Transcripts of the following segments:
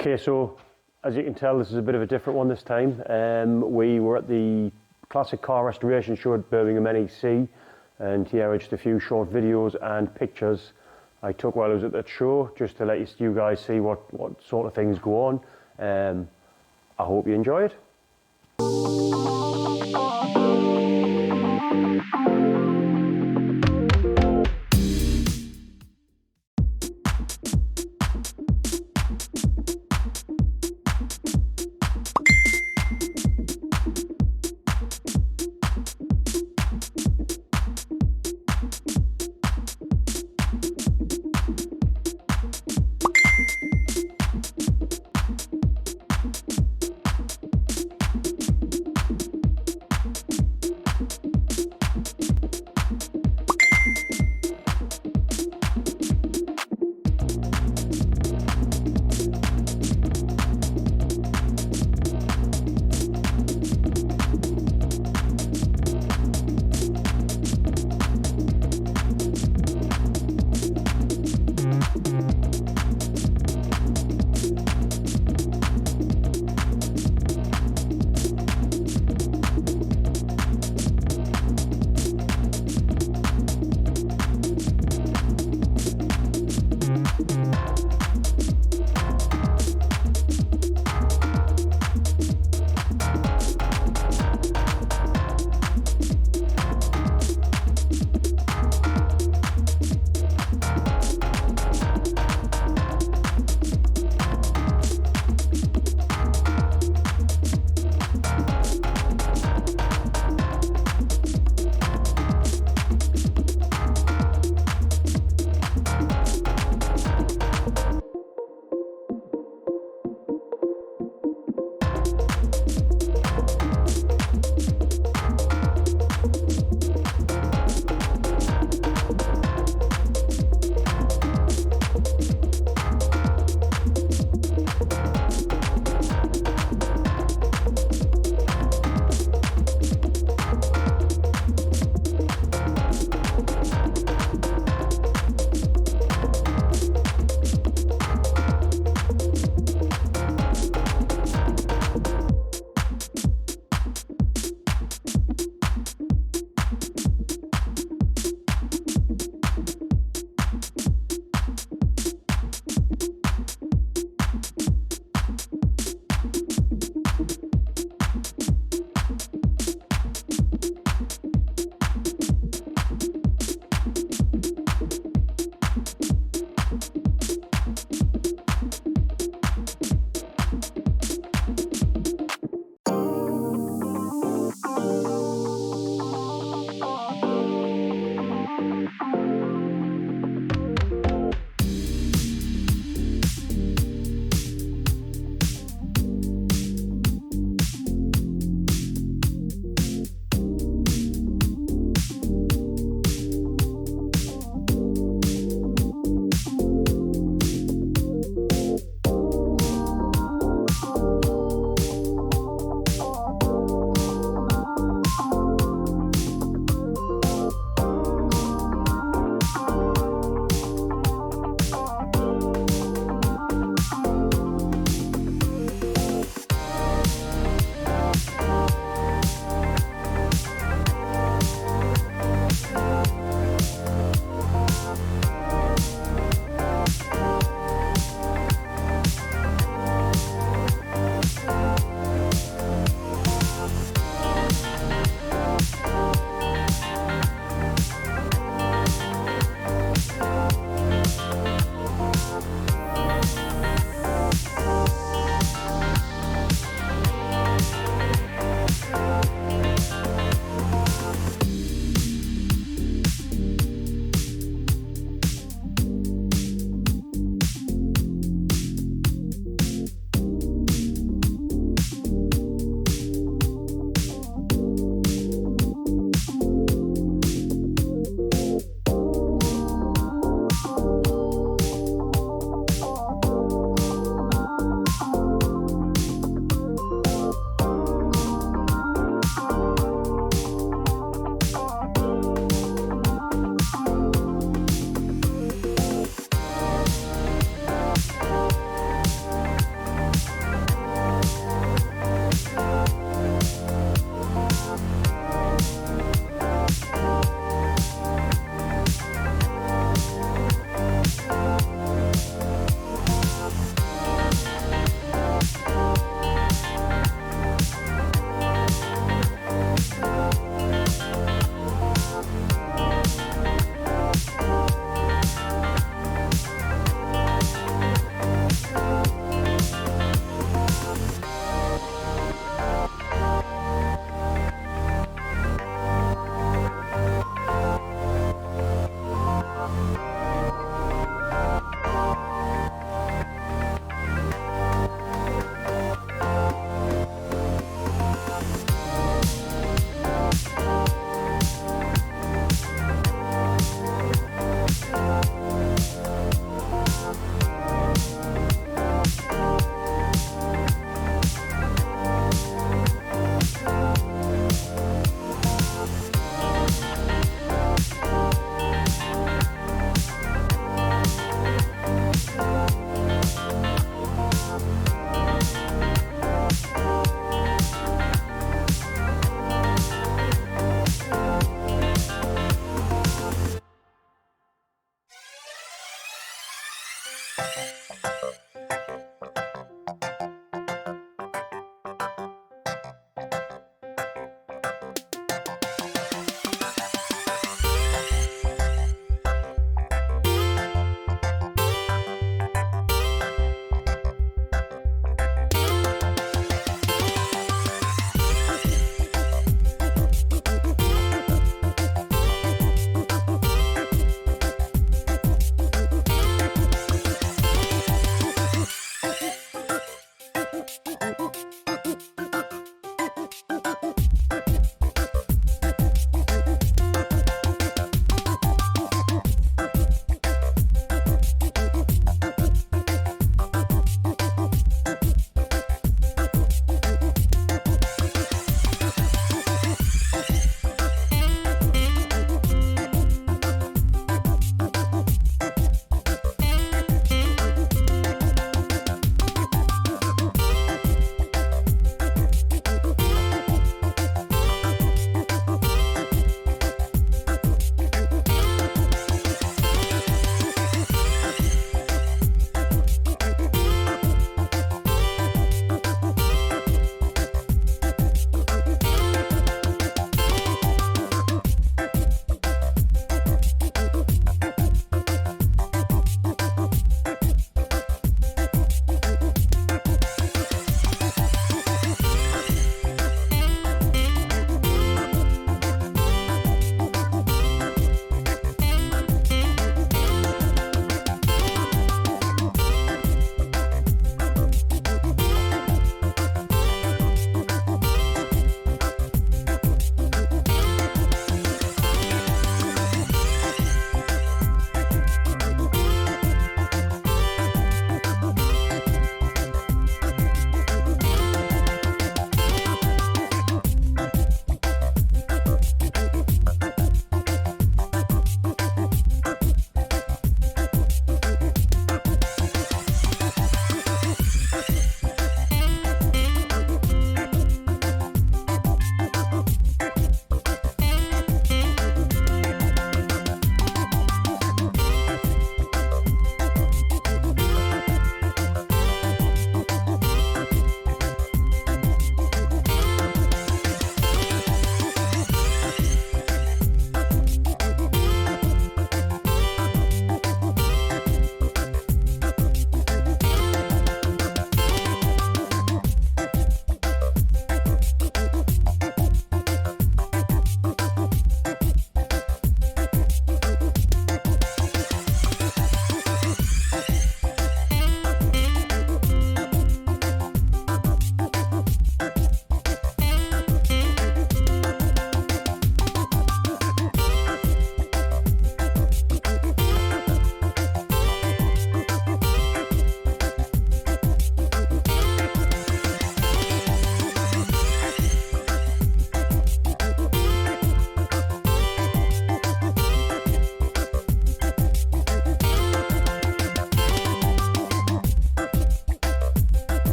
Okay, so as you can tell, this is a bit of a different one this time. We were at the Classic Car Restoration Show at Birmingham NEC, and here are just a few short videos and pictures I took while I was at that show, just to let you guys see what sort of things go on. I hope you enjoy it.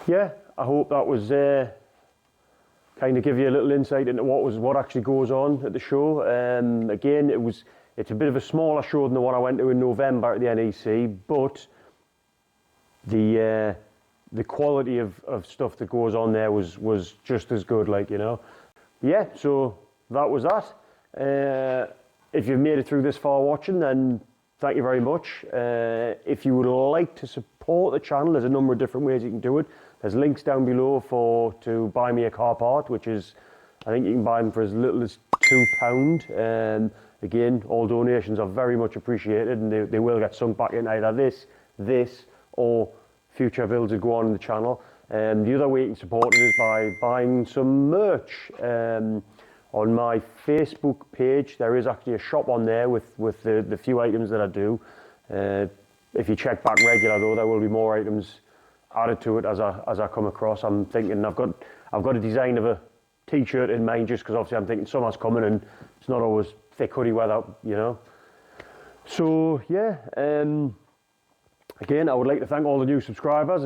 yeah, I hope that was kind of give you a little insight into what actually goes on at the show. Again, it's a bit of a smaller show than the one I went to in November at the NEC, but the quality of stuff that goes on there was just as good, like, you know. Yeah, so that was that. If you've made it through this far watching, then thank you very much. If you would like to support the channel, there's a number of different ways you can do it. There's links down below to buy me a car part, which is, I think you can buy them for as little as £2. Again, all donations are very much appreciated, and they will get sunk back in either this, or future builds that go on in the channel. The other way you can support it is by buying some merch. On my Facebook page, there is actually a shop on there with the few items that I do. If you check back regular though, there will be more items added to it as I come across. I'm thinking I've got a design of a t-shirt in mind, just because obviously I'm thinking summer's coming and it's not always thick hoodie weather, you know. So yeah, again, I would like to thank all the new subscribers.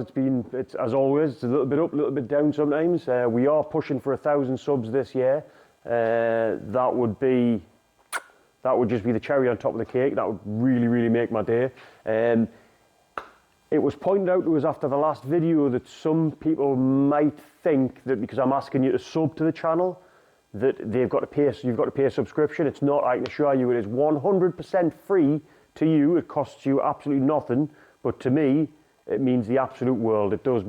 It's as always, it's a little bit up, a little bit down sometimes. We are pushing for 1,000 subs this year. That would just be the cherry on top of the cake. That would really, really make my day. It was pointed out to us after the last video that some people might think that because I'm asking you to sub to the channel, that you've got to pay a subscription. It's not. I can assure you, it is 100% free to you. It costs you absolutely nothing, but to me, it means the absolute world. It does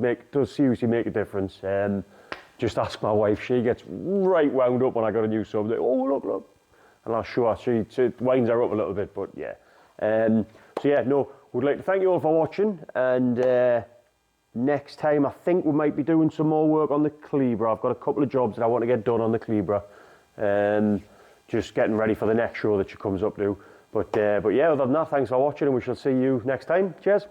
seriously make a difference. Just ask my wife. She gets right wound up when I got a new sub. Like, oh, look. And I'll show her. She winds her up a little bit, but yeah. So yeah, no, would like to thank you all for watching. And next time, I think we might be doing some more work on the Calibra. I've got a couple of jobs that I want to get done on the Calibra. Just getting ready for the next show that she comes up to. But yeah, other than that, thanks for watching, and we shall see you next time. Cheers.